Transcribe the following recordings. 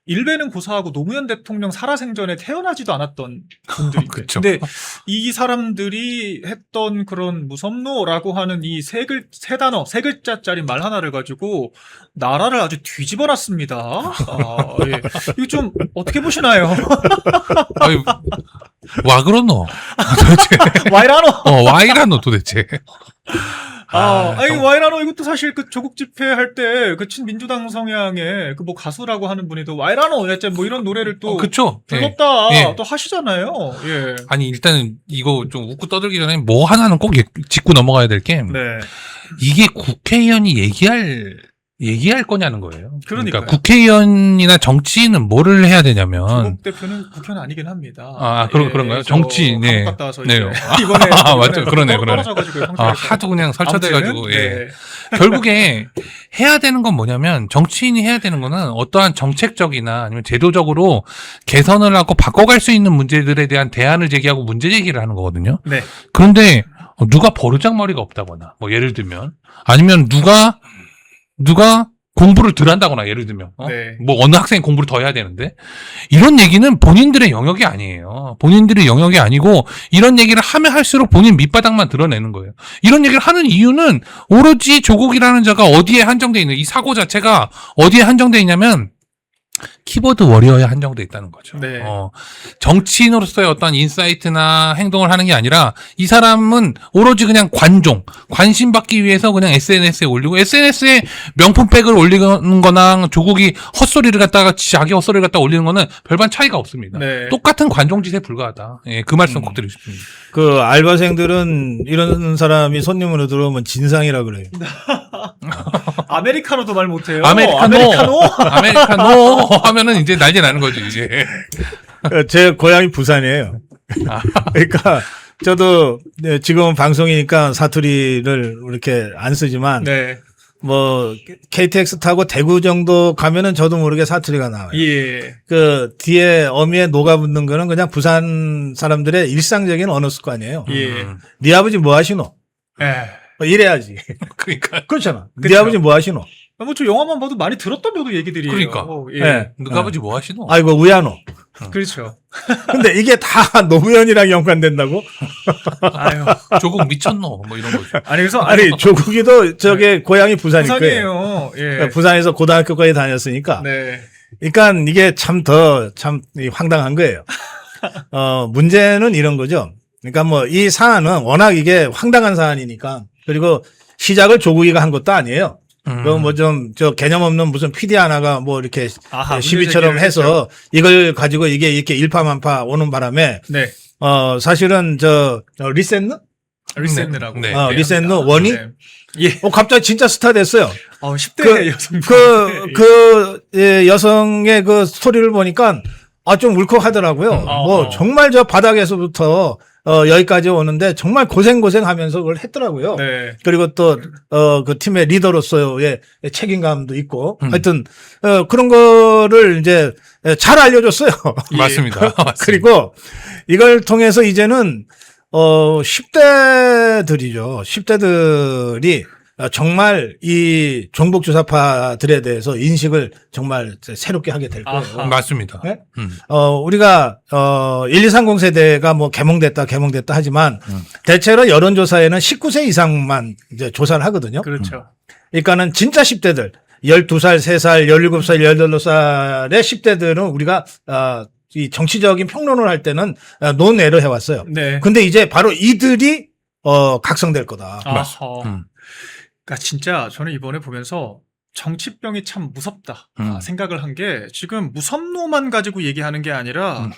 일베는 고사하고 노무현 대통령 살아생전에 태어나지도 않았던 분들인데. 그쵸. 근데 이 사람들이 했던 그런 무섭노라고 하는 이 세 단어, 세 글자짜리 말 하나를 가지고 나라를 아주 뒤집어 놨습니다. 예. 이거 좀 어떻게 보시나요? 아니, 와 그러노? 도대체. 와이라노! 와 이라노 도대체. 아니, 와이라노 이것도 사실 그 조국 집회할 때 그 친민주당 성향의 그 뭐 가수라고 하는 분이 또 와이라노 뭐 이런 노래를 또 그쵸. 불렀다 예. 또 하시잖아요. 예. 아니, 일단은 이거 좀 웃고 떠들기 전에 뭐 하나는 꼭 짚고 넘어가야 될 게, 네. 이게 국회의원이 얘기할 거냐는 거예요. 그러니까요. 그러니까 국회의원이나 정치인은 뭐를 해야 되냐면, 조국 대표는 국회의원 아니긴 합니다. 그런가요? 정치, 네. 감옥 갔다 와서 네. 이제 이번에 맞죠. 그러네. 떨어져가지고 하도 그냥 설쳐돼가지고, 아무튼, 예. 네. 결국에 해야 되는 건 뭐냐면, 정치인이 해야 되는 거는 어떠한 정책적이나 아니면 제도적으로 개선을 하고 바꿔갈 수 있는 문제들에 대한 대안을 제기하고 문제 제기를 하는 거거든요. 네. 그런데 누가 버르장머리가 없다거나, 뭐 예를 들면, 아니면 누가 공부를 덜 한다거나, 예를 들면, 네. 뭐 어느 학생이 공부를 더 해야 되는데, 이런 얘기는 본인들의 영역이 아니에요. 본인들의 영역이 아니고, 이런 얘기를 하면 할수록 본인 밑바닥만 드러내는 거예요. 이런 얘기를 하는 이유는 오로지 조국이라는 자가 어디에 한정돼 있는, 이 사고 자체가 어디에 한정돼 있냐면, 키보드 워리어에 한정돼 있다는 거죠. 네. 정치인으로서의 어떤 인사이트나 행동을 하는 게 아니라 이 사람은 오로지 그냥 관심 받기 위해서 그냥 SNS에 올리고, SNS에 명품백을 올리는 거나 조국이 헛소리를 갖다가 자기 헛소리를 갖다 올리는 거는 별반 차이가 없습니다. 네. 똑같은 관종짓에 불과하다. 예, 그 말씀 꼭 드리고 싶습니다. 그 알바생들은 이런 사람이 손님으로 들어오면 진상이라 그래요. 아메리카노도 말 못해요. 아메리카노 하면은 이제 난리 나는 거죠, 이제. 제 고향이 부산이에요. 그러니까 저도 지금은 방송이니까 사투리를 이렇게 안 쓰지만 네. 뭐 KTX 타고 대구 정도 가면은 저도 모르게 사투리가 나와요. 예. 그 뒤에 어미에 녹아붙는 거는 그냥 부산 사람들의 일상적인 언어일 거 아니에요. 예. 네 아버지 뭐 하시노? 에. 이래야지. 그러니까. 그렇잖아. 네 그쵸. 아버지 뭐 하시노? 뭐 저 영화만 봐도 많이 들었던 저도 얘기들이에요. 그러니까. 예. 네. 누가 아버지 뭐 하시노? 아이고 우야노. 그렇죠. 근데 이게 다 노무현이랑 연관된다고? 아유. 조국 미쳤노? 뭐 이런 거죠. 아니 그래서 아니 조국이도 저게 고향이 부산일 거예요. 부산이에요. 예. 그러니까 부산에서 고등학교까지 다녔으니까. 네. 그러니까 이게 참 황당한 거예요. 문제는 이런 거죠. 그러니까 뭐 이 사안은 워낙 이게 황당한 사안이니까, 그리고 시작을 조국이가 한 것도 아니에요. 뭐 좀 저 개념 없는 무슨 PD 하나가 뭐 이렇게 아하, 시비처럼 문제 제기를 해서 이걸 가지고 이게 이렇게 일파만파 오는 바람에 네. 사실은 리셋느? 리셋느라고. 네. 리셋느 원이 네. 예. 갑자기 진짜 스타 됐어요. 10대 여성. 여성의 그 스토리를 보니까 좀 울컥하더라고요. 뭐 정말 저 바닥에서부터 여기까지 오는데 정말 고생하면서 그걸 했더라고요. 네. 그리고 또 그 팀의 리더로서의 책임감도 있고, 하여튼 그런 거를 이제 잘 알려줬어요. 맞습니다. 그리고 이걸 통해서 이제는 10대들이죠. 10대들이 정말 이 종북주사파들에 대해서 인식을 정말 새롭게 하게 될 거예요. 아하. 맞습니다. 네? 우리가 1230 세대가 뭐 개몽됐다 하지만 대체로 여론조사에는 19세 이상만 이제 조사를 하거든요. 그렇죠. 그러니까는 진짜 10대들 12살, 3살, 17살, 18살의 10대들은 우리가 이 정치적인 평론을 할 때는 논외로 해왔어요. 네. 근데 이제 바로 이들이 각성될 거다. 아하. 그러니까 진짜 저는 이번에 보면서 정치병이 참 무섭다 생각을 한 게, 지금 무섭노만 가지고 얘기하는 게 아니라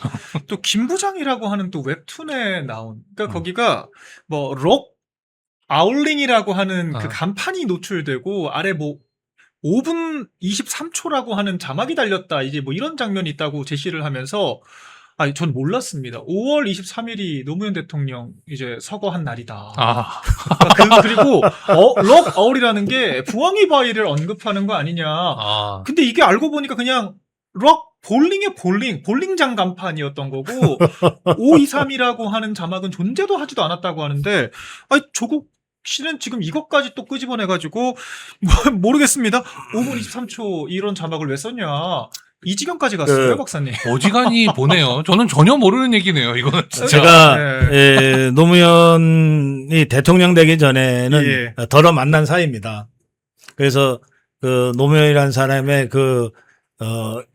또 김부장이라고 하는 또 웹툰에 나온, 그러니까 거기가 뭐 록 아울링이라고 하는 그 간판이 노출되고 아래 뭐 5분 23초라고 하는 자막이 달렸다, 이제 뭐 이런 장면이 있다고 제시를 하면서, 전 몰랐습니다. 5월 23일이 노무현 대통령 이제 서거한 날이다. 그리고 록 아울이라는 게 부엉이 바위를 언급하는 거 아니냐. 근데 이게 알고 보니까 그냥 록 볼링의 볼링장 간판이었던 거고 523이라고 하는 자막은 존재도 하지도 않았다고 하는데, 조국 씨는 지금 이것까지 또 끄집어내가지고 모르겠습니다. 5분 23초 이런 자막을 왜 썼냐. 이 지경까지 갔어요, 그- 박사님. 어지간히 보네요. 저는 전혀 모르는 얘기네요. 이거는 진짜. 제가 네. 노무현이 대통령 되기 전에는 예. 덜어 만난 사이입니다. 그래서 그 노무현이라는 사람의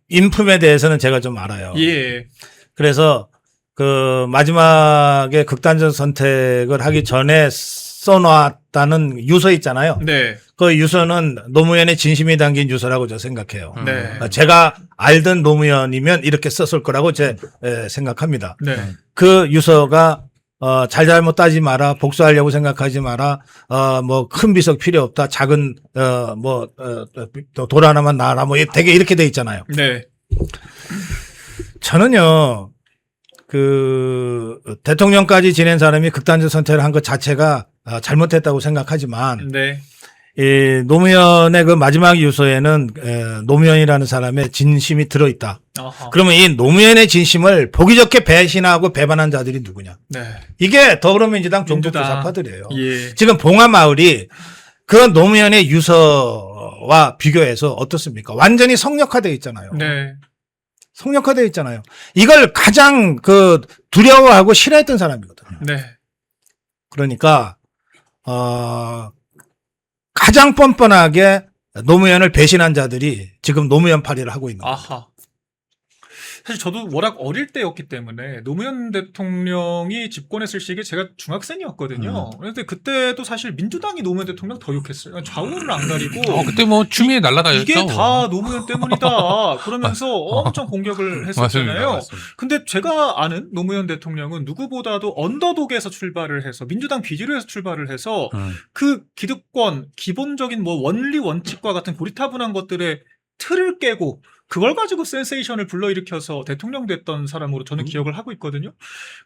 인품에 대해서는 제가 좀 알아요. 예. 그래서 그 마지막에 극단적 선택을 하기 전에 써놨다는 유서 있잖아요. 네. 그 유서는 노무현의 진심이 담긴 유서라고 저 생각해요. 네. 제가 알던 노무현이면 이렇게 썼을 거라고 제 생각합니다. 네. 그 유서가 잘잘못 따지 마라, 복수하려고 생각하지 마라, 뭐 큰 비석 필요 없다, 작은 돌 하나만 놔라, 뭐 되게 이렇게 돼 있잖아요. 네. 저는요 그 대통령까지 지낸 사람이 극단적 선택을 한 것 자체가 잘못했다고 생각하지만 네. 이 노무현의 그 마지막 유서에는 노무현이라는 사람의 진심이 들어있다. 아하. 그러면 이 노무현의 진심을 보기 좋게 배신하고 배반한 자들이 누구냐? 네. 이게 더불어민주당 종북 민주당. 교사파들이에요. 예. 지금 봉화마을이 그 노무현의 유서와 비교해서 어떻습니까? 완전히 성역화되어 있잖아요. 네. 성역화되어 있잖아요. 이걸 가장 그 두려워하고 싫어했던 사람이거든요. 네. 그러니까 가장 뻔뻔하게 노무현을 배신한 자들이 지금 노무현파리를 하고 있는 거예요. 아하. 사실 저도 워낙 어릴 때였기 때문에 노무현 대통령이 집권했을 시기에 제가 중학생이었거든요. 그런데 그때도 사실 민주당이 노무현 대통령 더 욕했어요. 좌우를 안 가리고 그때 뭐 추미애 날라다녔죠. 이게 다 노무현 때문이다 그러면서 엄청 공격을 맞습니다. 했었잖아요. 맞습니다. 근데 제가 아는 노무현 대통령은 누구보다도 언더독에서 출발을 해서 민주당 비주류에서 출발을 해서 그 기득권 기본적인 뭐 원리 원칙과 같은 고리타분한 것들의 틀을 깨고 그걸 가지고 센세이션을 불러일으켜서 대통령 됐던 사람으로 저는 기억을 하고 있거든요.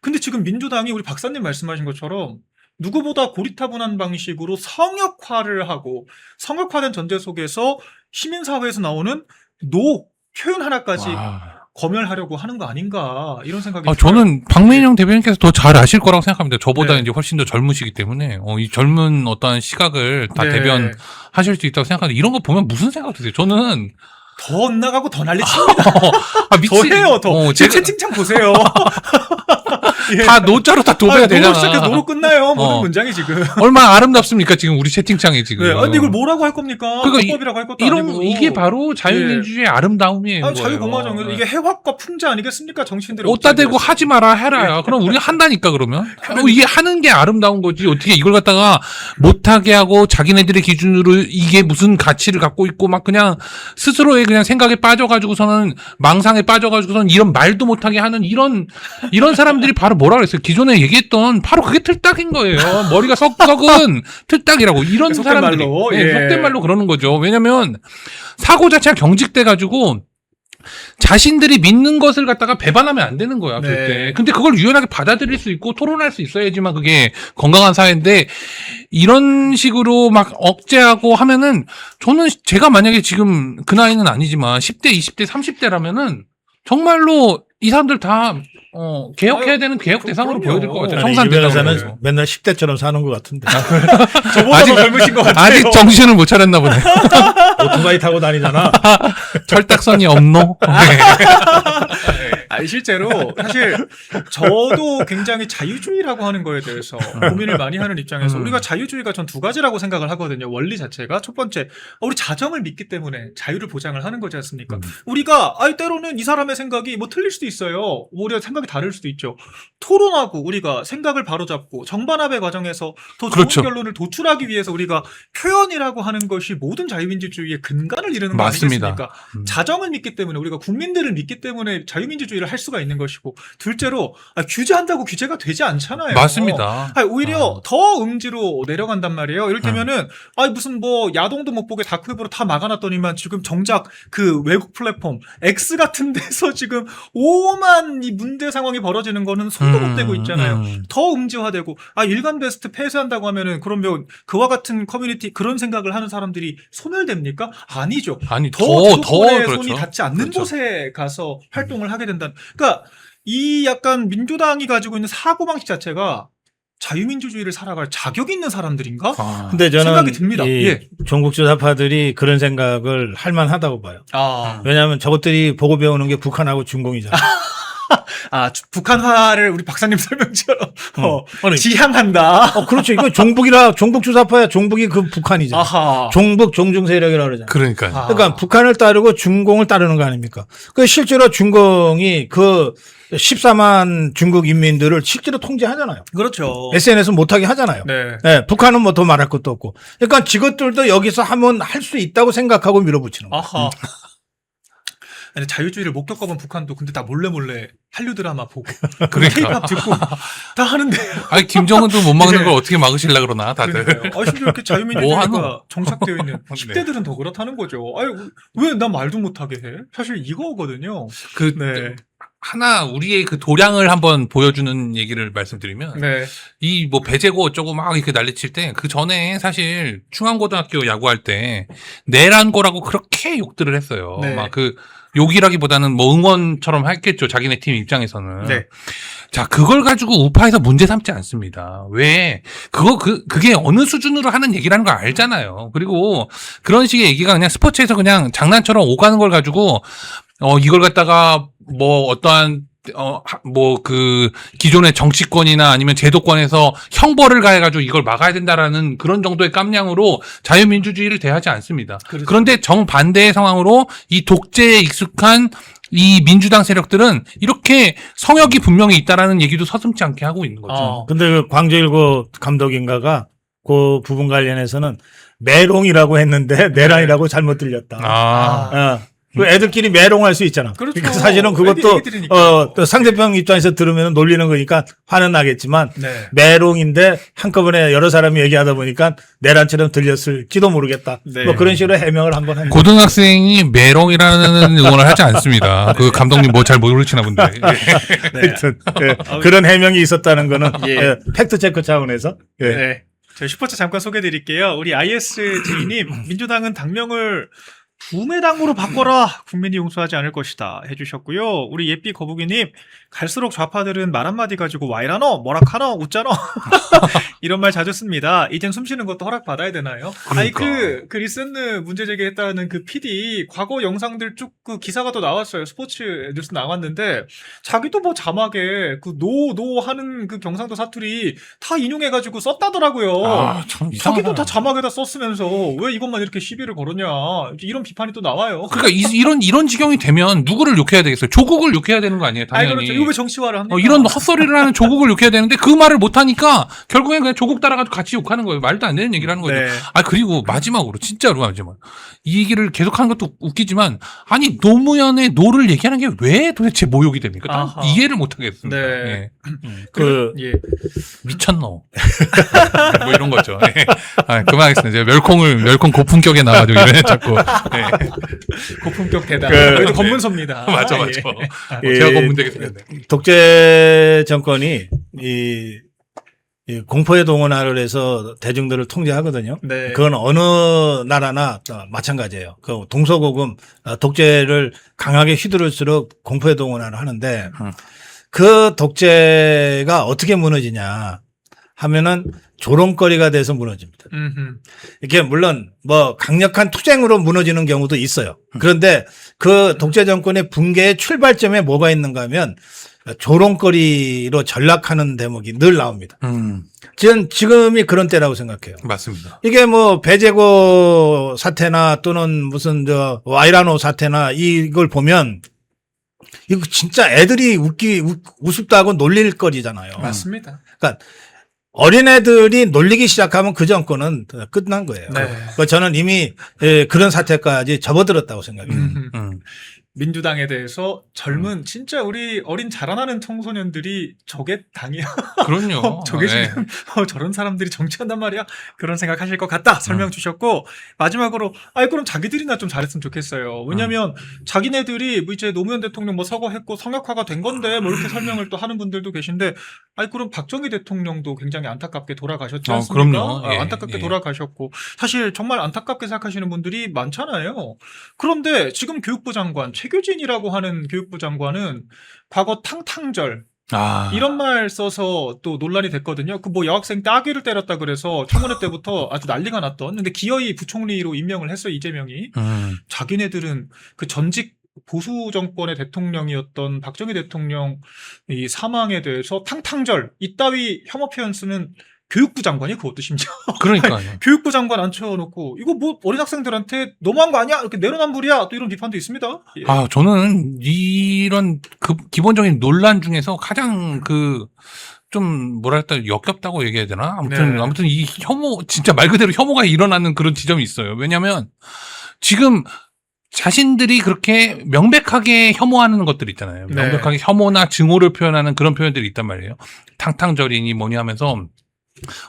근데 지금 민주당이 우리 박사님 말씀하신 것처럼 누구보다 고리타분한 방식으로 성역화를 하고 성역화된 전제 속에서 시민사회에서 나오는 노 표현 하나까지 와. 검열하려고 하는 거 아닌가 이런 생각이 들어요. 저는 박민영 대변인께서 더 잘 아실 거라고 생각합니다. 저보다 네. 이제 훨씬 더 젊으시기 때문에 이 젊은 어떠한 시각을 다 네. 대변하실 수 있다고 생각하는데 이런 거 보면 무슨 생각 드세요? 저는 더 엇나가고 더 난리 칩니다. 미치. 더 해요, 더. 제 제가 채팅창 보세요. 예. 다 노자로 다 도배가 되잖아. 노로 시작해서 노로 끝나요. 모든 문장이 지금. 얼마나 아름답습니까 지금 우리 채팅창에 지금. 네. 근데 이걸 뭐라고 할 겁니까? 그러니까 불법이라고 할 것도 이런 아니고. 이게 바로 자유민주주의의 아름다움이에요. 아니, 자유공화정. 네. 이게 해학과 풍자 아니겠습니까? 정치인들의 어디다 대고 옥자들에서. 하지 마라 해라야. 그럼 우리가 한다니까 그러면. 이게 하는 게 아름다운 거지. 어떻게 이걸 갖다가 못하게 하고 자기네들의 기준으로 이게 무슨 가치를 갖고 있고 막 그냥 스스로의 그냥 생각에 빠져가지고서는 망상에 빠져가지고서는 이런 말도 못하게 하는 이런 사람들이 바로 뭐라 그랬어요. 기존에 얘기했던 바로 그게 틀딱인 거예요. 머리가 썩은 틀딱이라고 이런 속된 사람들이. 말로, 네, 예. 속된 말로 그러는 거죠. 왜냐면 사고 자체가 경직돼가지고 자신들이 믿는 것을 갖다가 배반하면 안 되는 거야, 네. 그때. 근데 그걸 유연하게 받아들일 수 있고 토론할 수 있어야지만 그게 건강한 사회인데 이런 식으로 막 억제하고 하면은 저는 제가 만약에 지금 그 나이는 아니지만 10대, 20대, 30대라면은 정말로 이 사람들 다 개혁해야 되는 개혁 대상으로 그럼요. 보여질 것 같아요. 아니, 이 청산대상으로. 변호사는 맨날 10대처럼 사는 것 같은데. 저보다 아직- 더 젊으신 것 같아요. 아직 정신을 못 차렸나 보네. 오토바이 타고 다니잖아. 철딱선이 없노? 네. 아니, 실제로 사실 저도 굉장히 자유주의라고 하는 거에 대해서 고민을 많이 하는 입장에서 우리가 자유주의가 전 두 가지라고 생각을 하거든요. 원리 자체가 첫 번째 우리 자정을 믿기 때문에 자유를 보장을 하는 거지 않습니까? 우리가 때로는 이 사람의 생각이 뭐 틀릴 수도 있어요. 우리가 생각이 다를 수도 있죠. 토론하고 우리가 생각을 바로잡고 정반합의 과정에서 더 좋은 그렇죠. 결론을 도출하기 위해서 우리가 표현이라고 하는 것이 모든 자유민주주의의 근간을 이루는 거 맞습니다. 아니겠습니까? 자정을 믿기 때문에 우리가 국민들을 믿기 때문에 자유민주주의를 할 수가 있는 것이고 둘째로 규제한다고 규제가 되지 않잖아요. 맞습니다. 오히려 더 음지로 내려간단 말이에요. 이를테면은 무슨 뭐 야동도 못 보게 다크웹으로 다 막아놨더니만 지금 정작 그 외국 플랫폼 X 같은 데서 지금 오만 이 문제 상황이 벌어지는 거는 손도 못 대고 있잖아요. 더 음지화되고 일간 베스트 폐쇄한다고 하면은 그러면 그와 같은 커뮤니티 그런 생각을 하는 사람들이 소멸됩니까? 아니죠. 아니 더 더 주도권의 그렇죠. 손이 닿지 않는 그렇죠. 곳에 가서 활동을 하게 된다는. 그러니까 이 약간 민주당이 가지고 있는 사고방식 자체가 자유민주주의를 살아갈 자격이 있는 사람들인가? 아, 근데 저는 생각이 듭니다. 이 예. 종북주사파들이 그런 생각을 할 만하다고 봐요. 왜냐하면 저것들이 보고 배우는 게 북한하고 중공이잖아. 북한화를 우리 박사님 설명처럼 아니, 지향한다. 그렇죠. 이거 종북주사파야. 종북이 그 북한이잖아. 아하. 종북 종중 세력이라고 그러잖아. 그러니까요. 아. 그러니까 북한을 따르고 중공을 따르는 거 아닙니까? 그 실제로 중공이 그 14만 중국 인민들을 실제로 통제하잖아요. 그렇죠. SNS 못하게 하잖아요. 네. 네, 북한은 뭐 더 말할 것도 없고. 그러니까 지것들도 여기서 하면 할 수 있다고 생각하고 밀어붙이는 거예요. 아하. 아니, 자유주의를 못 겪어본 북한도 근데 다 몰래 한류 드라마 보고 그러니까. K-팝 듣고 다 하는데. 아니 김정은도 못 막는 예. 걸 어떻게 막으시려 그러나 다들. 그러니까요. 심지어 이렇게 뭐 자유민주주의가 하노? 정착되어 있는 네. 10대들은 더 그렇다는 거죠. 아니, 왜 나 말도 못하게 해? 사실 이거거든요. 그 네. 하나 우리의 그 도량을 한번 보여주는 얘기를 말씀드리면 네. 이 뭐 배제고 어쩌고 막 이렇게 난리칠 때 그 전에 사실 중앙고등학교 야구할 때 내란고라고 그렇게 욕들을 했어요. 네. 막 그 욕이라기보다는 뭐 응원처럼 했겠죠. 자기네 팀 입장에서는. 네. 자, 그걸 가지고 우파에서 문제 삼지 않습니다. 왜? 그게 어느 수준으로 하는 얘기라는 걸 알잖아요. 그리고 그런 식의 얘기가 그냥 스포츠에서 그냥 장난처럼 오가는 걸 가지고, 이걸 갖다가 뭐 어떠한 기존의 정치권이나 아니면 제도권에서 형벌을 가해가지고 이걸 막아야 된다라는 그런 정도의 깜냥으로 자유민주주의를 대하지 않습니다. 그렇죠. 그런데 정반대의 상황으로 이 독재에 익숙한 이 민주당 세력들은 이렇게 성역이 분명히 있다라는 얘기도 서슴지 않게 하고 있는 거죠. 근데 그 광주일고 감독인가가 그 부분 관련해서는 메롱이라고 했는데 내란이라고 잘못 들렸다. 그 애들끼리 메롱할 수 있잖아. 그렇죠. 그러니까 사실은 그것도 애들이니까. 또 상대편 입장에서 들으면 놀리는 거니까 화는 나겠지만 네. 메롱인데 한꺼번에 여러 사람이 얘기하다 보니까 내란처럼 들렸을지도 모르겠다. 네. 뭐 그런 식으로 해명을 한번 했는데. 고등학생이 메롱이라는 응원을 하지 않습니다. 그 감독님 뭐 잘 모르시나 본데. 예. 네. 하여튼 그런 해명이 있었다는 거는 예. 팩트 체크 차원에서. 예. 네. 저희 슈퍼챗 잠깐 소개해드릴게요. 우리 ISJ님, 민주당은 당명을 부메당으로 바꿔라. 국민이 용서하지 않을 것이다. 해주셨고요. 우리 예삐 거북이님, 갈수록 좌파들은 말 한마디 가지고 와이라노, 뭐라카노, 웃자노. 이런 말 자주 씁니다. 이젠 숨 쉬는 것도 허락받아야 되나요? 아니, 그 리슨느 문제 제기했다는 그 PD, 과거 영상들 쭉 그 기사가 또 나왔어요. 스포츠 뉴스 나왔는데, 자기도 뭐 자막에 그 노 하는 그 경상도 사투리 다 인용해가지고 썼다더라고요. 참 자기도 다 자막에다 썼으면서 왜 이것만 이렇게 시비를 걸었냐. 이런 비판이 또 나와요. 그러니까 이런 지경이 되면 누구를 욕해야 되겠어요? 조국을 욕해야 되는 거 아니에요? 당연히. 그렇죠. 이거 왜 정치화를 합니까? 이런 헛소리를 하는 조국을 욕해야 되는데 그 말을 못 하니까 결국엔 그냥 조국 따라가지고 같이 욕하는 거예요. 말도 안 되는 얘기를 하는 거죠. 네. 그리고 마지막으로 진짜로 마지막 이 얘기를 계속하는 것도 웃기지만 아니 노무현의 노를 얘기하는 게 왜 도대체 모욕이 됩니까? 난 아하. 이해를 못 하겠습니다. 네. 예. 예. 미쳤노. 뭐 이런 거죠. 예. 그만하겠습니다. 제가 멸콩 고품격에 나와가지고 이래 자꾸. 예. 고품격 대단. 그- 그래도 검문소입니다. 맞아. 예. 제가 고문되게 생겼네. 독재 정권이 이 공포에 동원하를 해서 대중들을 통제하거든요. 네. 그건 어느 나라나 마찬가지예요. 그 동서고금 독재를 강하게 휘두를수록 공포에 동원하를 하는데 그 독재가 어떻게 무너지냐 하면은 조롱거리가 돼서 무너집니다. 음흠. 이게 물론 뭐 강력한 투쟁으로 무너지는 경우도 있어요. 그런데 그 독재 정권의 붕괴의 출발점에 뭐가 있는가 하면 조롱거리로 전락하는 대목이 늘 나옵니다. 저는 지금이 그런 때라고 생각해요. 맞습니다. 이게 뭐 배제고 사태나 또는 무슨 와이라노 사태나 이걸 보면 이거 진짜 애들이 우습다 하고 놀릴 거리잖아요. 맞습니다. 그러니까 어린애들이 놀리기 시작하면 그 정권은 끝난 거예요. 네. 저는 이미 그런 사태까지 접어들었다고 생각해요. 민주당에 대해서 젊은 진짜 우리 어린 자라나는 청소년들이 저게 당이야. 그럼요. 저게 네. 지금 저런 사람들이 정치한단 말이야. 그런 생각하실 것 같다. 설명 주셨고 마지막으로 그럼 자기들이나 좀 잘했으면 좋겠어요. 왜냐하면 자기네들이 뭐 이제 노무현 대통령 뭐 서거했고 성역화가 된 건데 뭐 이렇게 설명을 또 하는 분들도 계신데 그럼 박정희 대통령도 굉장히 안타깝게 돌아가셨지 않습니까? 그럼요. 예, 안타깝게 예. 돌아가셨고 사실 정말 안타깝게 생각하시는 분들이 많잖아요. 그런데 지금 교육부 장관 최규진이라고 하는 교육부 장관은 과거 탕탕절 이런 말 써서 또 논란이 됐거든요. 그 뭐 여학생 따귀를 때렸다 그래서 청문회 때부터 아주 난리가 났던. 근데 기어이 부총리로 임명을 했어요, 이재명이. 자기네들은 그 전직 보수 정권의 대통령이었던 박정희 대통령 이 사망에 대해서 탕탕절 이따위 혐오 표현 쓰는 교육부 장관이 그것도 심지어 그러니까요. 교육부 장관 앉혀놓고 이거 뭐 어린 학생들한테 너무한 거 아니야? 이렇게 내로남불이야? 또 이런 비판도 있습니다. 예. 저는 이런 기본적인 논란 중에서 가장 좀 뭐랄까 역겹다고 얘기해야 되나? 아무튼 이 혐오 진짜 말 그대로 혐오가 일어나는 그런 지점이 있어요. 왜냐하면 지금 자신들이 그렇게 명백하게 혐오하는 것들 있잖아요. 네. 명백하게 혐오나 증오를 표현하는 그런 표현들이 있단 말이에요. 탕탕절이니 뭐니 하면서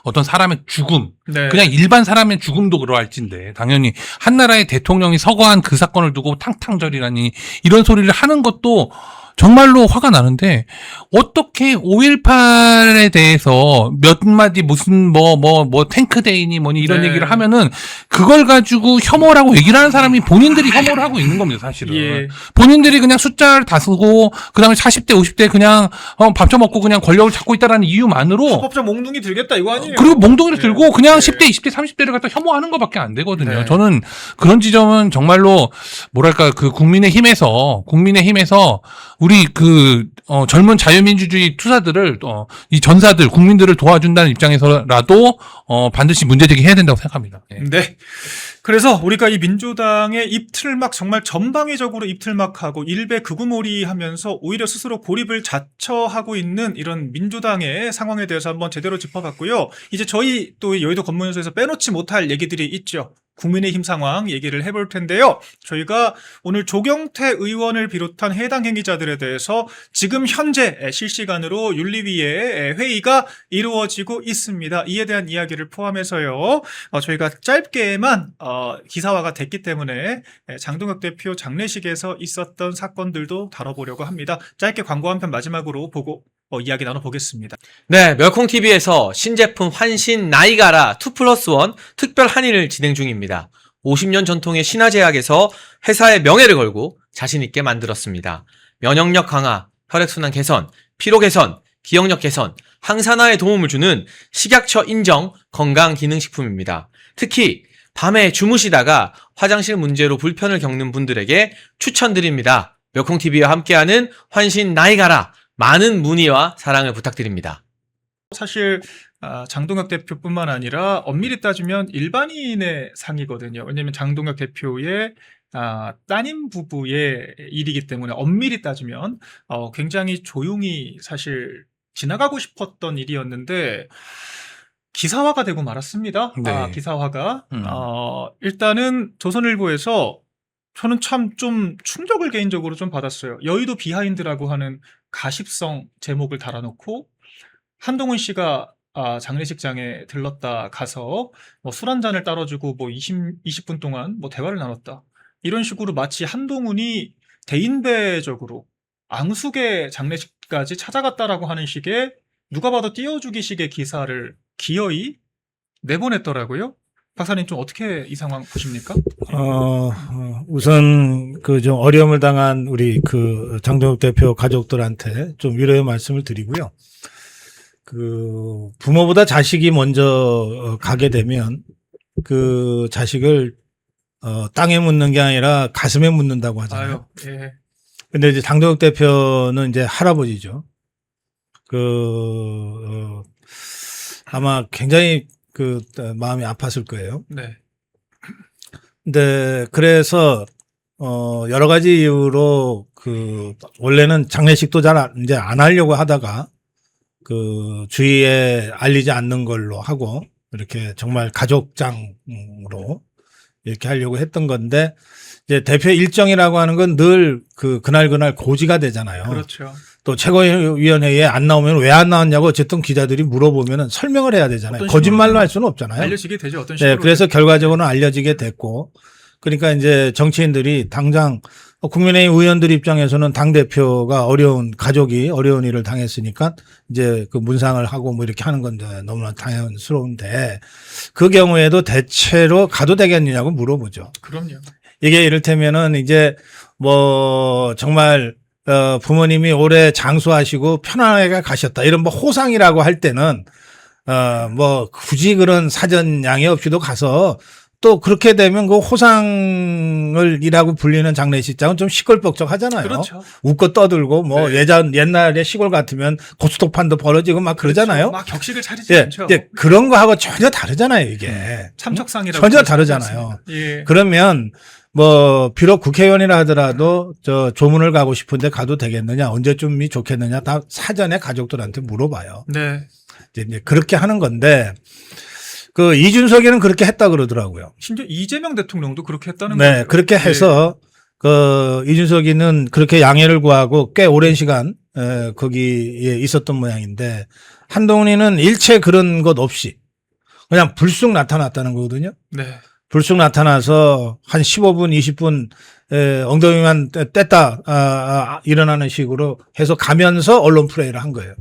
어떤 사람의 죽음, 네. 그냥 일반 사람의 죽음도 그러할진데 당연히 한 나라의 대통령이 서거한 그 사건을 두고 탕탕절이라니 이런 소리를 하는 것도 정말로 화가 나는데 어떻게 5.18에 대해서 몇 마디 무슨 탱크데이니 뭐니 이런 네. 얘기를 하면은 그걸 가지고 혐오라고 얘기를 하는 사람이 본인들이 혐오를 하고 있는 겁니다, 사실은. 예. 본인들이 그냥 숫자를 다 쓰고 그다음에 40대 50대 그냥 밥 처먹고 그냥 권력을 잡고 있다라는 이유만으로 합법자 몽둥이 들겠다 이거 아니에요? 그리고 몽둥이를 네. 들고 그냥 네. 10대 20대 30대를 갖다 혐오하는 것밖에 안 되거든요. 네. 저는 그런 지점은 정말로 뭐랄까 그 국민의힘에서 우리 젊은 자유민주주의 투사들을 이 전사들 국민들을 도와준다는 입장에서라도 반드시 문제제기해야 된다고 생각합니다. 예. 네. 그래서 우리가 이 민주당의 입틀막 정말 전방위적으로 입틀막하고 일배 극우몰이 하면서 오히려 스스로 고립을 자처하고 있는 이런 민주당의 상황에 대해서 한번 제대로 짚어봤고요. 이제 저희 또 여의도 검문소에서 빼놓지 못할 얘기들이 있죠. 국민의힘 상황 얘기를 해볼 텐데요. 저희가 오늘 조경태 의원을 비롯한 해당 행위자들에 대해서 지금 현재 실시간으로 윤리위의 회의가 이루어지고 있습니다. 이에 대한 이야기를 포함해서요. 저희가 짧게만 기사화가 됐기 때문에 장동혁 대표 장례식에서 있었던 사건들도 다뤄보려고 합니다. 짧게 광고 한 편 마지막으로 보고 이야기 나눠보겠습니다. 네, 멸콩TV에서 신제품 환신 나이가라 2+1 특별 할인을 진행 중입니다. 50년 전통의 신화제약에서 회사의 명예를 걸고 자신있게 만들었습니다. 면역력 강화, 혈액순환 개선, 피로 개선, 기억력 개선, 항산화에 도움을 주는 식약처 인정 건강기능식품입니다. 특히 밤에 주무시다가 화장실 문제로 불편을 겪는 분들에게 추천드립니다. 멸콩TV와 함께하는 환신 나이가라, 많은 문의와 사랑을 부탁드립니다. 사실 장동혁 대표뿐만 아니라 엄밀히 따지면 일반인의 상이거든요. 왜냐하면 장동혁 대표의 따님 부부의 일이기 때문에 엄밀히 따지면 굉장히 조용히 사실 지나가고 싶었던 일이었는데 기사화가 되고 말았습니다. 네. 기사화가 일단은 조선일보에서 저는 참 좀 충격을 개인적으로 좀 받았어요. 여의도 비하인드라고 하는 가십성 제목을 달아놓고 한동훈 씨가 장례식장에 들렀다 가서 술 한 잔을 따라주고 20분 동안 대화를 나눴다. 이런 식으로 마치 한동훈이 대인배적으로 앙숙의 장례식까지 찾아갔다라고 하는 식의 누가 봐도 띄워주기식의 기사를 기어이 내보냈더라고요. 박사님 좀 어떻게 이 상황 보십니까? 우선 좀 어려움을 당한 우리 장동혁 대표 가족들한테 좀 위로의 말씀을 드리고요. 부모보다 자식이 먼저 가게 되면 그 자식을 땅에 묻는 게 아니라 가슴에 묻는다고 하잖아요. 예. 근데 이제 장동혁 대표는 이제 할아버지죠. 아마 굉장히 마음이 아팠을 거예요. 네. 근데 그래서 여러 가지 이유로 원래는 장례식도 이제 안 하려고 하다가 주위에 알리지 않는 걸로 하고 이렇게 정말 가족장으로 이렇게 하려고 했던 건데 이제 대표 일정이라고 하는 건 늘 그날 고지가 되잖아요. 그렇죠. 또 최고위원회에 안 나오면 왜 안 나왔냐고 어쨌든 기자들이 물어보면 설명을 해야 되잖아요. 거짓말로 할 수는 없잖아요. 알려지게 되죠. 어떤 식으로. 네, 그래서 결과적으로는 알려지게 됐고, 그러니까 이제 정치인들이 당장 국민의힘 의원들 입장에서는 당대표가 가족이 어려운 일을 당했으니까 이제 문상을 하고 이렇게 하는 건데 너무나 당연스러운데 그 경우에도 대체로 가도 되겠느냐고 물어보죠. 그럼요. 이게 이를테면은 이제 정말 부모님이 오래 장수하시고 편안하게 가셨다. 이런 뭐 호상이라고 할 때는 뭐 굳이 그런 사전 양해 없이도 가서 또 그렇게 되면 그 호상을이라고 불리는 장례식장은 좀 시끌벅적하잖아요. 그렇죠. 웃고 떠들고 뭐 네. 옛날에 시골 같으면 고스톱판도 벌어지고 막 그러잖아요. 막 격식을 차리지 예, 않죠. 예, 그런 거하고 전혀 다르잖아요, 이게. 참척상이라고 전혀 그럴 수 다르잖아요. 없습니다. 예. 그러면 뭐 비록 국회의원이라 하더라도 저 조문을 가고 싶은데 가도 되겠느냐, 언제쯤이 좋겠느냐, 다 사전에 가족들한테 물어봐요. 네. 이제 그렇게 하는 건데 그 이준석이는 그렇게 했다 그러더라고요. 심지어 이재명 대통령도 그렇게 했다는 네, 거예요. 그렇게 해서 그 이준석이는 그렇게 양해를 구하고 꽤 오랜 시간 거기에 있었던 모양인데 한동훈이는 일체 그런 것 없이 그냥 불쑥 나타났다는 거거든요. 네. 불쑥 나타나서 한 15분, 20분 엉덩이만 뗐다 일어나는 식으로 해서 가면서 언론 플레이를 한 거예요.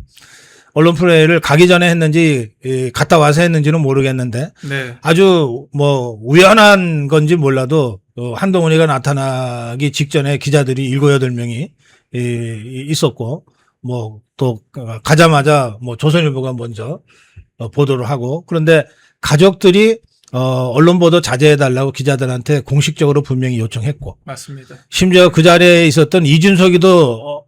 언론 플레이를 가기 전에 했는지 갔다 와서 했는지는 모르겠는데 네. 아주 뭐 우연한 건지 몰라도 한동훈이가 나타나기 직전에 기자들이 7, 8명이 있었고 뭐 또 가자마자 뭐 조선일보가 먼저 보도를 하고 그런데 가족들이 언론 보도 자제해달라고 기자들한테 공식적으로 분명히 요청했고 맞습니다. 심지어 그 자리에 있었던 이준석이도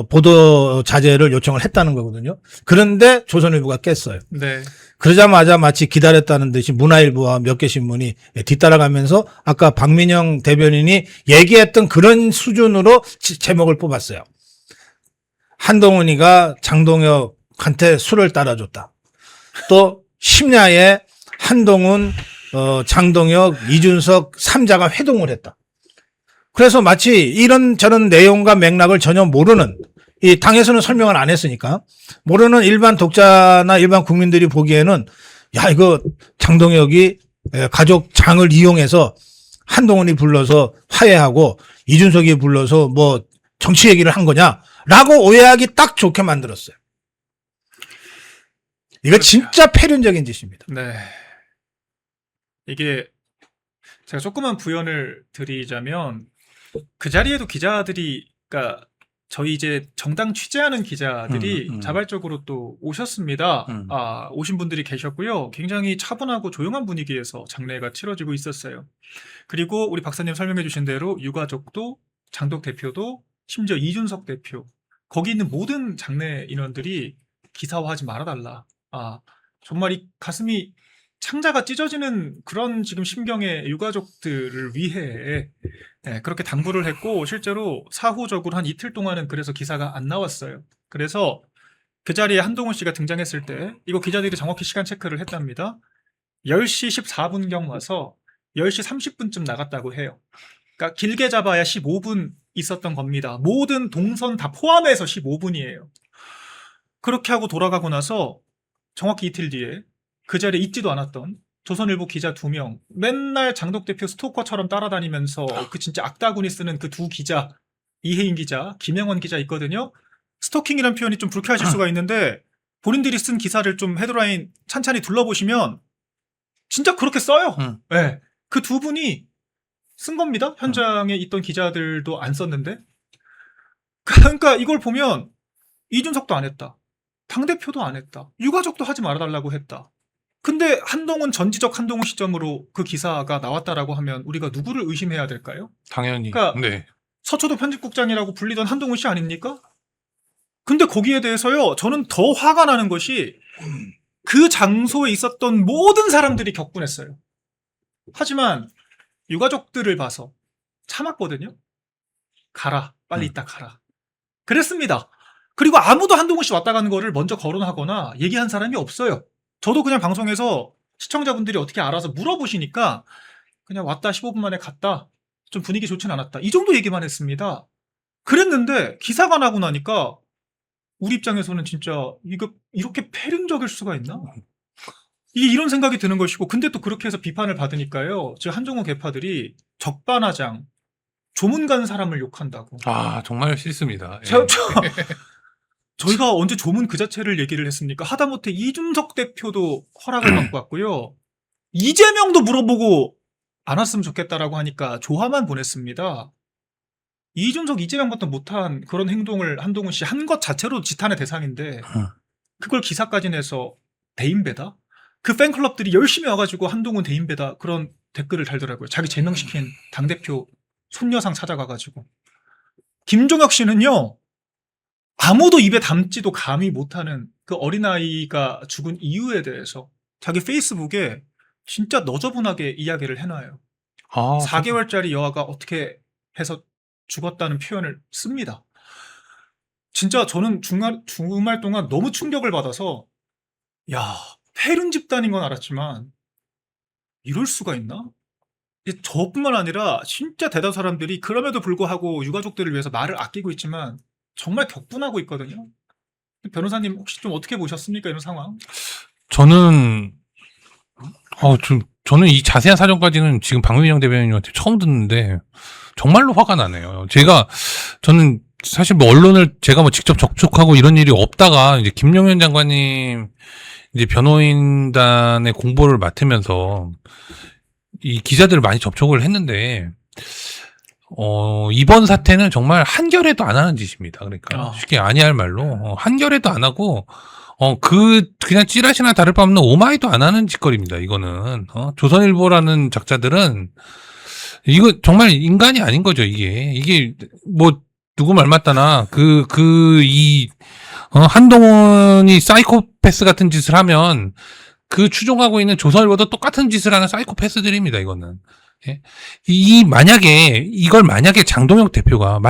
보도 자제를 요청을 했다는 거거든요. 그런데 조선일보가 깼어요. 네. 그러자마자 마치 기다렸다는 듯이 문화일보와 몇 개 신문이 뒤따라가면서 아까 박민영 대변인이 얘기했던 그런 수준으로 제목을 뽑았어요. 한동훈이가 장동혁한테 술을 따라줬다. 또 심야에 한동훈, 장동혁, 이준석 3자가 회동을 했다. 그래서 마치 이런 저런 내용과 맥락을 전혀 모르는 이 당에서는 설명을 안 했으니까 모르는 일반 독자나 일반 국민들이 보기에는 야 이거 장동혁이 가족장을 이용해서 한동훈이 불러서 화해하고 이준석이 불러서 뭐 정치 얘기를 한 거냐라고 오해하기 딱 좋게 만들었어요. 이거 진짜 패륜적인 짓입니다. 네. 이게 제가 조그만 부연을 드리자면 그 자리에도 기자들이 그러니까 저희 이제 정당 취재하는 기자들이 자발적으로 또 오셨습니다. 오신 분들이 계셨고요. 굉장히 차분하고 조용한 분위기에서 장례가 치러지고 있었어요. 그리고 우리 박사님 설명해 주신 대로 유가족도 장독 대표도 심지어 이준석 대표 거기 있는 모든 장례 인원들이 기사화하지 말아달라. 정말 이 가슴이 창자가 찢어지는 그런 지금 심경의 유가족들을 위해 그렇게 당부를 했고 실제로 사후적으로 한 이틀 동안은 그래서 기사가 안 나왔어요. 그래서 그 자리에 한동훈 씨가 등장했을 때 이거 기자들이 정확히 시간 체크를 했답니다. 10시 14분경 와서 10시 30분쯤 나갔다고 해요. 그러니까 길게 잡아야 15분 있었던 겁니다. 모든 동선 다 포함해서 15분이에요. 그렇게 하고 돌아가고 나서 정확히 이틀 뒤에 그 자리에 있지도 않았던 조선일보 기자 2명 맨날 장독 대표 스토커처럼 따라다니면서 그 진짜 악다군이 쓰는 그 두 기자 이혜인 기자, 김영원 기자 있거든요. 스토킹이라는 표현이 좀 불쾌하실 수가 있는데 본인들이 쓴 기사를 좀 헤드라인 찬찬히 둘러보시면 진짜 그렇게 써요. 네. 그 두 분이 쓴 겁니다. 현장에 있던 기자들도 안 썼는데. 그러니까 이걸 보면 이준석도 안 했다. 당대표도 안 했다. 유가족도 하지 말아달라고 했다. 근데 한동훈 전지적 한동훈 시점으로 그 기사가 나왔다라고 하면 우리가 누구를 의심해야 될까요? 당연히. 그러니까 네. 서초도 편집국장이라고 불리던 한동훈 씨 아닙니까? 근데 거기에 대해서요. 저는 더 화가 나는 것이 그 장소에 있었던 모든 사람들이 격분했어요. 하지만 유가족들을 봐서 참았거든요. 가라. 빨리 이따 가라. 그랬습니다. 그리고 아무도 한동훈 씨 왔다 가는 거를 먼저 거론하거나 얘기한 사람이 없어요. 저도 그냥 방송에서 시청자분들이 어떻게 알아서 물어보시니까 그냥 왔다 15분 만에 갔다. 좀 분위기 좋진 않았다. 이 정도 얘기만 했습니다. 그랬는데 기사가 나고 나니까 우리 입장에서는 진짜 이거 이렇게 패륜적일 수가 있나? 이게 이런 생각이 드는 것이고 근데 또 그렇게 해서 비판을 받으니까요. 즉 한종호 개파들이 적반하장 조문 간 사람을 욕한다고. 정말 싫습니다. 예. 저희가 언제 조문 그 자체를 얘기를 했습니까? 하다못해 이준석 대표도 허락을 받고 왔고요. 이재명도 물어보고 안 왔으면 좋겠다라고 하니까 조화만 보냈습니다. 이준석, 이재명부터 못한 그런 행동을 한동훈 씨 한 것 자체로 지탄의 대상인데 그걸 기사까지 내서 대인배다? 그 팬클럽들이 열심히 와가지고 한동훈 대인배다 그런 댓글을 달더라고요. 자기 제명시킨 당대표 손녀상 찾아가가지고. 김종혁 씨는요, 아무도 입에 담지도 감히 못하는 그 어린아이가 죽은 이유에 대해서 자기 페이스북에 진짜 너저분하게 이야기를 해놔요. 4개월짜리 여아가 어떻게 해서 죽었다는 표현을 씁니다. 진짜 저는 주말 동안 너무 충격을 받아서, 야, 폐륜 집단인 건 알았지만 이럴 수가 있나? 저뿐만 아니라 진짜 대다수 사람들이 그럼에도 불구하고 유가족들을 위해서 말을 아끼고 있지만 정말 격분하고 있거든요. 변호사님 혹시 좀 어떻게 보셨습니까? 이런 상황? 저는 저는 이 자세한 사정까지는 지금 박민영 대변인한테 처음 듣는데 정말로 화가 나네요. 저는 사실 뭐 언론을 제가 뭐 직접 접촉하고 이런 일이 없다가 이제 김용현 장관님 이제 변호인단의 공보를 맡으면서 이 기자들을 많이 접촉을 했는데 이번 사태는 정말 한결에도 안 하는 짓입니다. 그러니까 쉽게 아니할 말로 한결에도 안 하고 그냥 찌라시나 다를 바 없는 오마이도 안 하는 짓거리입니다. 이거는 조선일보라는 작자들은 이거 정말 인간이 아닌 거죠. 이게 뭐 누구 말 맞다나 한동훈이 사이코패스 같은 짓을 하면 그 추종하고 있는 조선일보도 똑같은 짓을 하는 사이코패스들입니다. 이거는. 예? 만약에 장동혁 대표가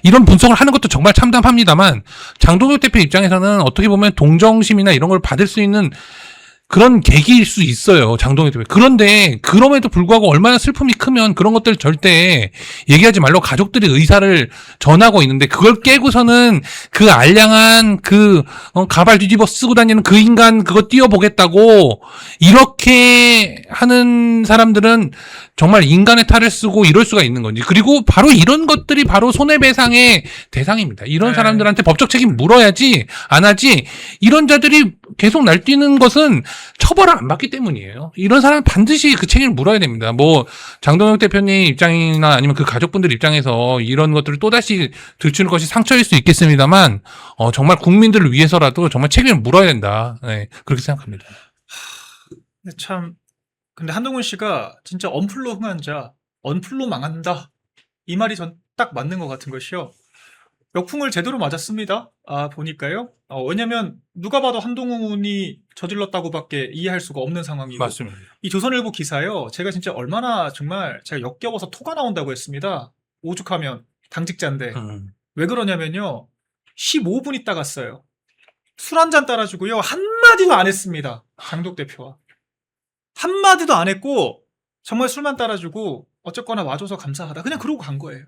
이런 분석을 하는 것도 정말 참담합니다만, 장동혁 대표 입장에서는 어떻게 보면 동정심이나 이런 걸 받을 수 있는 그런 계기일 수 있어요. 장동혁 대표. 그런데 그럼에도 불구하고 얼마나 슬픔이 크면 그런 것들 절대 얘기하지 말고 가족들의 의사를 전하고 있는데, 그걸 깨고서는 그 알량한 가발 뒤집어 쓰고 다니는 그 인간 그거 띄워보겠다고 이렇게 하는 사람들은 정말 인간의 탈을 쓰고 이럴 수가 있는 건지. 그리고 바로 이런 것들이 바로 손해배상의 대상입니다. 이런 사람들한테 법적 책임 물어야지 안 하지, 이런 자들이 계속 날뛰는 것은 처벌을 안 받기 때문이에요. 이런 사람은 반드시 그 책임을 물어야 됩니다. 뭐 장동혁 대표님 입장이나 아니면 그 가족분들 입장에서 이런 것들을 또다시 들추는 것이 상처일 수 있겠습니다만 정말 국민들을 위해서라도 정말 책임을 물어야 된다. 네, 그렇게 생각합니다. 근데 한동훈 씨가 진짜 언플로 흥한 자, 언플로 망한다, 이 말이 전 딱 맞는 것 같은 것이요. 역풍을 제대로 맞았습니다. 보니까요. 왜냐면 누가 봐도 한동훈이 저질렀다고밖에 이해할 수가 없는 상황이고. 맞습니다. 이 조선일보 기사요, 제가 진짜 얼마나 정말 제가 역겨워서 토가 나온다고 했습니다. 오죽하면 당직자인데. 왜 그러냐면요, 15분 있다 갔어요. 술 한잔 따라주고요, 한마디도 안 했습니다. 장독 대표와 한마디도 안 했고 정말 술만 따라주고 어쨌거나 와줘서 감사하다, 그냥 그러고 간 거예요.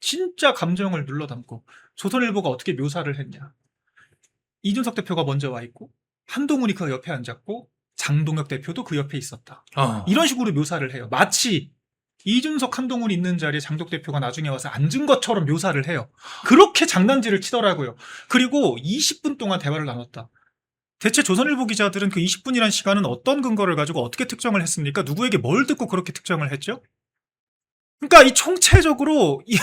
진짜 감정을 눌러담고. 조선일보가 어떻게 묘사를 했냐, 이준석 대표가 먼저 와 있고 한동훈이 그 옆에 앉았고 장동혁 대표도 그 옆에 있었다, 이런 식으로 묘사를 해요. 마치 이준석, 한동훈이 있는 자리에 장독 대표가 나중에 와서 앉은 것처럼 묘사를 해요. 그렇게 장난질을 치더라고요. 그리고 20분 동안 대화를 나눴다. 대체 조선일보 기자들은 그 20분이란 시간은 어떤 근거를 가지고 어떻게 특정을 했습니까? 누구에게 뭘 듣고 그렇게 특정을 했죠? 그러니까 이 총체적으로 이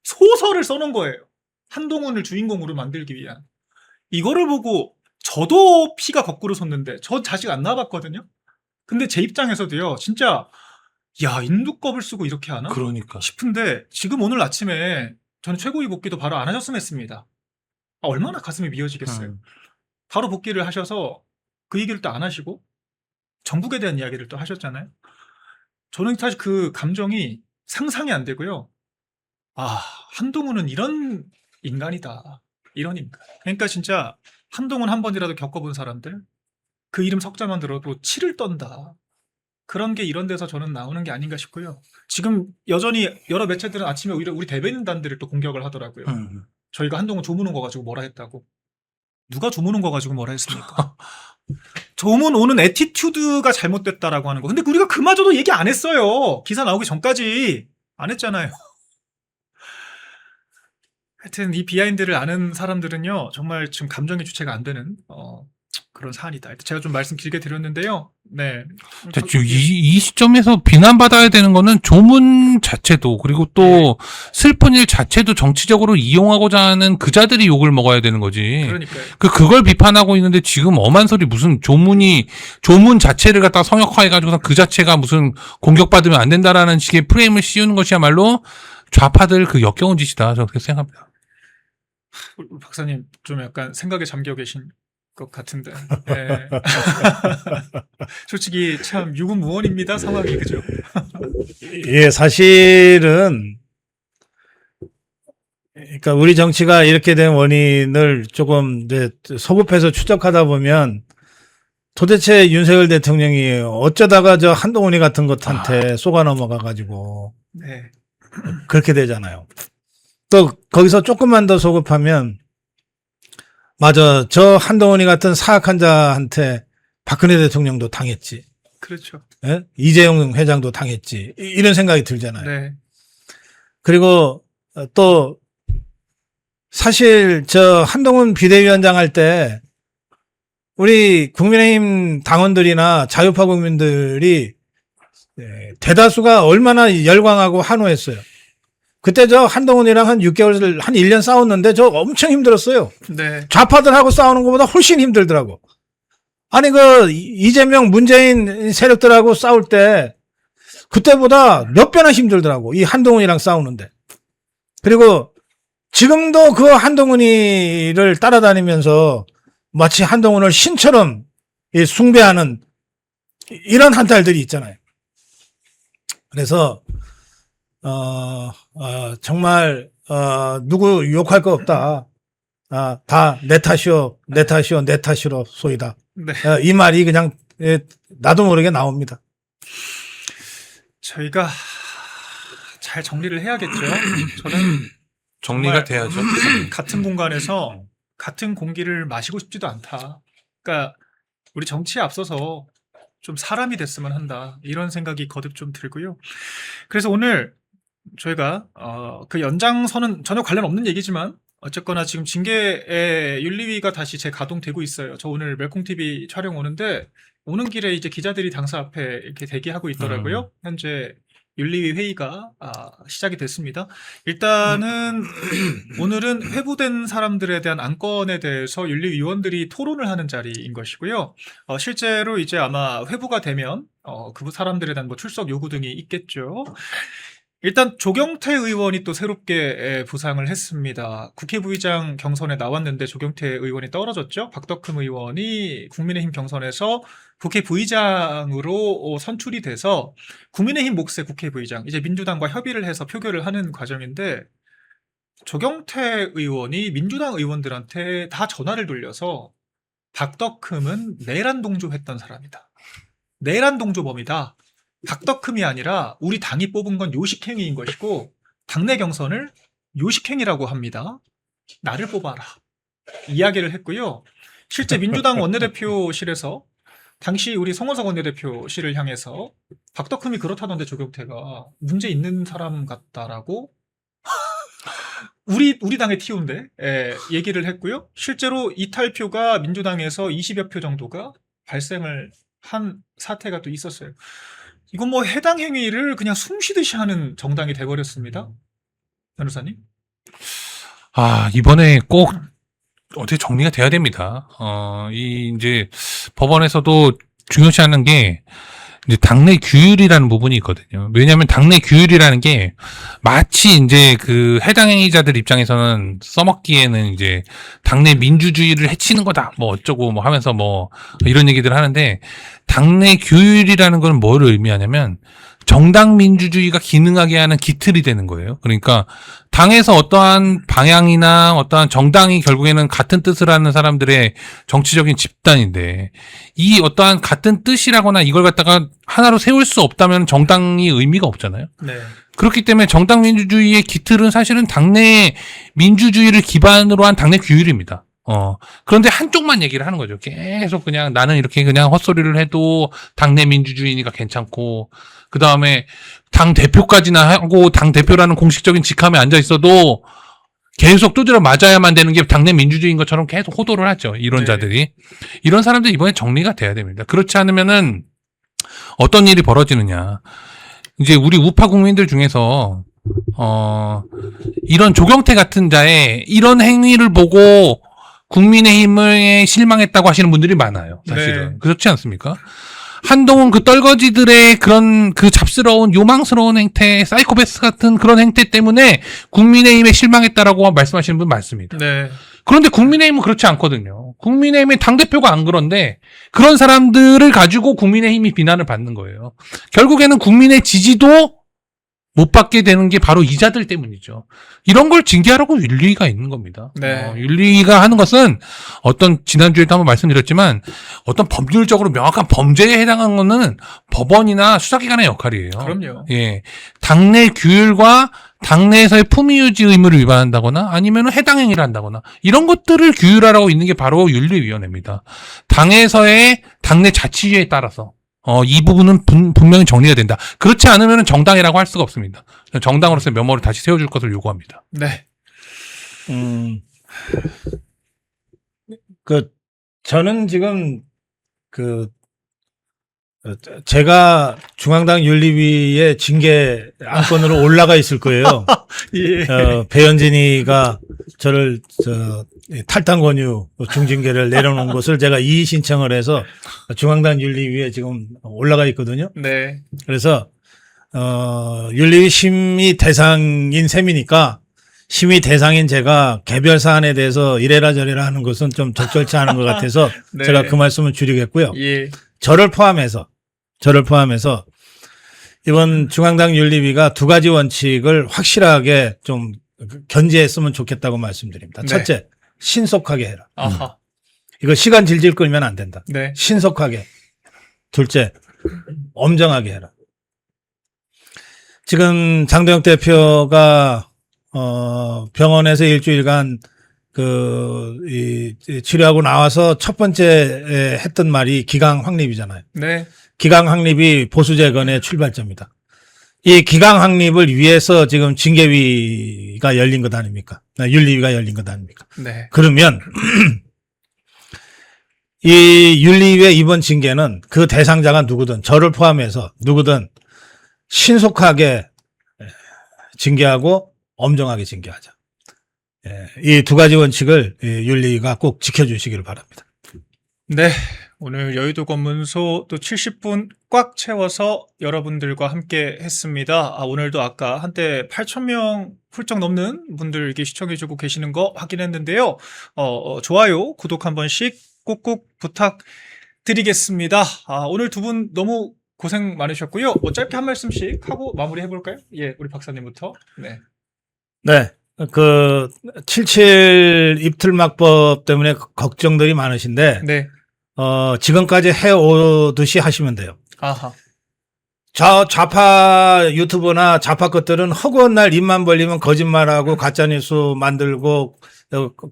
소설을 써놓은 거예요. 한동훈을 주인공으로 만들기 위한. 이거를 보고 저도 피가 거꾸로 솟는데, 저 자식 안 낳아봤거든요. 근데 제 입장에서도요, 진짜 인두껍을 쓰고 이렇게 하나? 그러니까 싶은데, 지금 오늘 아침에 저는 최고위 복귀도 바로 안 하셨으면 했습니다. 얼마나 가슴이 미어지겠어요. 바로 복귀를 하셔서 그 얘기를 또 안 하시고 정국에 대한 이야기를 또 하셨잖아요. 저는 사실 그 감정이 상상이 안 되고요. 한동훈은 이런 인간이다. 이런 인간. 그러니까 진짜 한동훈 한 번이라도 겪어본 사람들, 그 이름 석자만 들어도 치를 떤다. 그런 게 이런 데서 저는 나오는 게 아닌가 싶고요. 지금 여전히 여러 매체들은 아침에 오히려 우리 대변인단들을 또 공격을 하더라고요. 저희가 한동훈 조문 온 거 가지고 뭐라 했다고. 누가 조문 온 거 가지고 뭐라 했습니까? 조문 오는 애티튜드가 잘못됐다라고 하는 거. 근데 우리가 그마저도 얘기 안 했어요. 기사 나오기 전까지 안 했잖아요. 하여튼 이 비하인드를 아는 사람들은요, 정말 지금 감정의 주체가 안 되는 그런 사안이다. 제가 좀 말씀 길게 드렸는데요. 네. 이 시점에서 비난받아야 되는 거는 조문 자체도 그리고 또 슬픈 일 자체도 정치적으로 이용하고자 하는 그자들이 욕을 먹어야 되는 거지. 그러니까요. 그걸 비판하고 있는데 지금 엄한 소리 무슨 조문 자체를 갖다 성역화해가지고 그 자체가 무슨 공격받으면 안 된다라는 식의 프레임을 씌우는 것이야말로 좌파들 그 역겨운 짓이다. 저는 그렇게 생각합니다. 우리 박사님 좀 약간 생각에 잠겨 계신 것 같은데. 네. 솔직히 참 유구무원입니다. 상황이 그죠? 예, 사실은 그러니까 우리 정치가 이렇게 된 원인을 조금 이제 소급해서 추적하다 보면 도대체 윤석열 대통령이 어쩌다가 저 한동훈이 같은 것한테 속아 넘어가 가지고 네. 그렇게 되잖아요. 또 거기서 조금만 더 소급하면 맞아, 저 한동훈이 같은 사악한 자한테 박근혜 대통령도 당했지. 그렇죠. 예? 이재용 회장도 당했지. 이런 생각이 들잖아요. 네. 그리고 또 사실 저 한동훈 비대위원장 할 때 우리 국민의힘 당원들이나 자유파 국민들이 대다수가 얼마나 열광하고 환호했어요. 그때 저 한동훈이랑 한 6개월, 한 1년 싸웠는데 저 엄청 힘들었어요. 네. 좌파들하고 싸우는 것보다 훨씬 힘들더라고. 아니 그 이재명, 문재인 세력들하고 싸울 때 그때보다 몇 배나 힘들더라고. 이 한동훈이랑 싸우는데. 그리고 지금도 그 한동훈이를 따라다니면서 마치 한동훈을 신처럼 숭배하는 이런 한탈들이 있잖아요. 그래서 정말 누구 욕할 거 없다. 다 내 탓이요, 내 탓이요, 내 탓이로 소이다. 네. 이 말이 그냥 나도 모르게 나옵니다. 저희가 잘 정리를 해야겠죠. 저는 정리가 정말 돼야죠. 같은 공간에서 같은 공기를 마시고 싶지도 않다. 그러니까 우리 정치에 앞서서 좀 사람이 됐으면 한다. 이런 생각이 거듭 좀 들고요. 그래서 오늘 저희가 그 연장선은 전혀 관련 없는 얘기지만 어쨌거나 지금 징계의 윤리위가 다시 재가동되고 있어요. 저 오늘 멜콩TV 촬영 오는데 오는 길에 이제 기자들이 당사 앞에 이렇게 대기하고 있더라고요. 현재 윤리위 회의가 시작이 됐습니다. 일단은 오늘은 회부된 사람들에 대한 안건에 대해서 윤리위원들이 토론을 하는 자리인 것이고요. 실제로 이제 아마 회부가 되면 그 사람들에 대한 뭐 출석 요구 등이 있겠죠. 일단 조경태 의원이 또 새롭게 부상을 했습니다. 국회 부의장 경선에 나왔는데 조경태 의원이 떨어졌죠. 박덕흠 의원이 국민의힘 경선에서 국회 부의장으로 선출이 돼서 국민의힘 몫의 국회 부의장, 이제 민주당과 협의를 해서 표결을 하는 과정인데 조경태 의원이 민주당 의원들한테 다 전화를 돌려서 박덕흠은 내란 동조했던 사람이다. 내란 동조범이다. 박덕흠이 아니라 우리 당이 뽑은 건 요식행위인 것이고 당내 경선을 요식행위라고 합니다. 나를 뽑아라. 이야기를 했고요. 실제 민주당 원내대표실에서 당시 우리 송원석 원내대표실을 향해서 박덕흠이 그렇다던데 조경태가 문제 있는 사람 같다라고 우리 당의 TO인데 얘기를 했고요. 실제로 이탈표가 민주당에서 20여 표 정도가 발생을 한 사태가 또 있었어요. 이건 뭐 해당 행위를 그냥 숨쉬듯이 하는 정당이 돼버렸습니다. 변호사님? 이번에 꼭 어떻게 정리가 돼야 됩니다. 이제 법원에서도 중요시하는 게 이제 당내 규율이라는 부분이 있거든요. 왜냐하면 당내 규율이라는 게 마치 이제 그 해당 행위자들 입장에서는 써먹기에는 이제 당내 민주주의를 해치는 거다. 뭐 어쩌고 뭐 하면서 뭐 이런 얘기들 하는데 당내 규율이라는 건 뭘 의미하냐면 정당 민주주의가 기능하게 하는 기틀이 되는 거예요. 그러니까 당에서 어떠한 방향이나 어떠한 정당이 결국에는 같은 뜻을 하는 사람들의 정치적인 집단인데 이 어떠한 같은 뜻이라거나 이걸 갖다가 하나로 세울 수 없다면 정당이 의미가 없잖아요. 네. 그렇기 때문에 정당 민주주의의 기틀은 사실은 당내 민주주의를 기반으로 한 당내 규율입니다. 그런데 한쪽만 얘기를 하는 거죠. 계속 그냥 나는 이렇게 그냥 헛소리를 해도 당내 민주주의니까 괜찮고, 그 다음에 당 대표까지나 하고 당 대표라는 공식적인 직함에 앉아 있어도 계속 두드려 맞아야만 되는 게 당내 민주주의인 것처럼 계속 호도를 하죠. 이론자들이. 이런 사람들 이번에 정리가 돼야 됩니다. 그렇지 않으면은 어떤 일이 벌어지느냐. 이제 우리 우파 국민들 중에서 이런 조경태 같은 자의 이런 행위를 보고 국민의힘에 실망했다고 하시는 분들이 많아요. 사실은. 네. 그렇지 않습니까? 한동훈 그 떨거지들의 그런 그 잡스러운 요망스러운 행태, 사이코패스 같은 그런 행태 때문에 국민의힘에 실망했다라고 말씀하시는 분 많습니다. 네. 그런데 국민의힘은 그렇지 않거든요. 국민의힘의 당대표가 안 그런데 그런 사람들을 가지고 국민의힘이 비난을 받는 거예요. 결국에는 국민의 지지도 못 받게 되는 게 바로 이자들 때문이죠. 이런 걸 징계하라고 윤리위가 있는 겁니다. 네. 윤리위가 하는 것은 어떤 지난주에도 한번 말씀드렸지만 어떤 법률적으로 명확한 범죄에 해당하는 거는 법원이나 수사기관의 역할이에요. 그럼요. 예. 당내 규율과 당내에서의 품위 유지 의무를 위반한다거나 아니면 해당 행위를 한다거나 이런 것들을 규율하라고 있는 게 바로 윤리위원회입니다. 당에서의 당내 자치주의에 따라서 이 부분은 분명히 정리가 된다. 그렇지 않으면 정당이라고 할 수가 없습니다. 정당으로서의 면모를 다시 세워줄 것을 요구합니다. 네. 저는 지금 제가 중앙당 윤리위의 징계 안건으로 올라가 있을 거예요. 예. 배현진이가 저를 탈당 권유 중징계를 내려놓은 것을 제가 이의 신청을 해서 중앙당 윤리위에 지금 올라가 있거든요. 네. 그래서 윤리위 심의 대상인 셈이니까 심의 대상인 제가 개별 사안에 대해서 이래라 저래라 하는 것은 좀 적절치 않은 것 같아서 네. 제가 그 말씀을 줄이겠고요. 예. 저를 포함해서 이번 중앙당 윤리위가 두 가지 원칙을 확실하게 좀 견지했으면 좋겠다고 말씀드립니다. 네. 첫째, 신속하게 해라. 아하. 이거 시간 질질 끌면 안 된다. 네. 신속하게. 둘째, 엄정하게 해라. 지금 장도영 대표가 병원에서 일주일간 치료하고 나와서 첫 번째 했던 말이 기강 확립이잖아요. 네. 기강 확립이 보수 재건의 출발점이다. 이 기강 확립을 위해서 지금 징계위가 열린 것 아닙니까? 윤리위가 열린 것 아닙니까? 네. 그러면 이 윤리위의 이번 징계는 그 대상자가 누구든 저를 포함해서 누구든 신속하게 징계하고 엄정하게 징계하자. 이 두 가지 원칙을 윤리위가 꼭 지켜주시기를 바랍니다. 네. 오늘 여의도 검문소 또 70분 꽉 채워서 여러분들과 함께 했습니다. 오늘도 아까 한때 8,000명 훌쩍 넘는 분들 이렇게 시청해주고 계시는 거 확인했는데요. 좋아요, 구독 한 번씩 꾹꾹 부탁드리겠습니다. 오늘 두 분 너무 고생 많으셨고요. 짧게 한 말씀씩 하고 마무리 해볼까요? 예, 우리 박사님부터. 네. 네. 77 입틀막법 때문에 걱정들이 많으신데, 네. 지금까지 해오듯이 하시면 돼요. 아하. 좌파 유튜버나 좌파 것들은 허구한 날 입만 벌리면 거짓말하고 가짜뉴스 만들고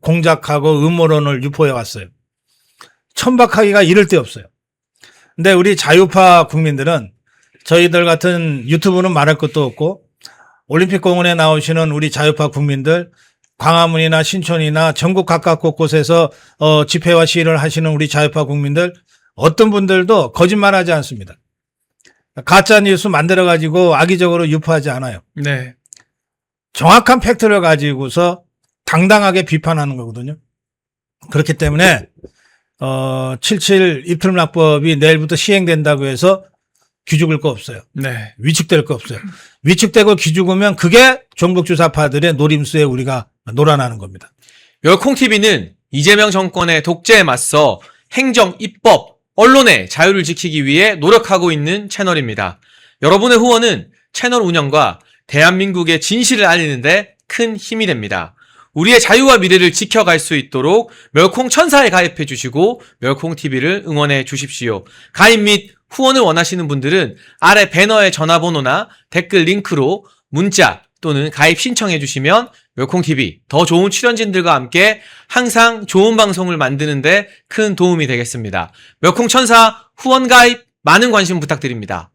공작하고 음모론을 유포해 왔어요. 천박하기가 이를 데 없어요. 근데 우리 자유파 국민들은 저희들 같은 유튜브는 말할 것도 없고 올림픽 공원에 나오시는 우리 자유파 국민들 광화문이나 신촌이나 전국 각각 곳곳에서 집회와 시위를 하시는 우리 자유파 국민들 어떤 분들도 거짓말하지 않습니다. 가짜 뉴스 만들어 가지고 악의적으로 유포하지 않아요. 네. 정확한 팩트를 가지고서 당당하게 비판하는 거거든요. 그렇기 때문에 77 입틀막법이 내일부터 시행된다고 해서 기죽을 거 없어요. 네. 위축될 거 없어요. 위축되고 기죽으면 그게 종북주사파들의 노림수에 우리가 놀아나는 겁니다. 열콩TV는 이재명 정권의 독재에 맞서 행정, 입법, 언론의 자유를 지키기 위해 노력하고 있는 채널입니다. 여러분의 후원은 채널 운영과 대한민국의 진실을 알리는 데 큰 힘이 됩니다. 우리의 자유와 미래를 지켜갈 수 있도록 멸콩 천사에 가입해 주시고 멸콩TV를 응원해 주십시오. 가입 및 후원을 원하시는 분들은 아래 배너의 전화번호나 댓글 링크로 문자 또는 가입 신청해 주시면 멸콩TV 더 좋은 출연진들과 함께 항상 좋은 방송을 만드는 데 큰 도움이 되겠습니다. 멸콩천사 후원 가입 많은 관심 부탁드립니다.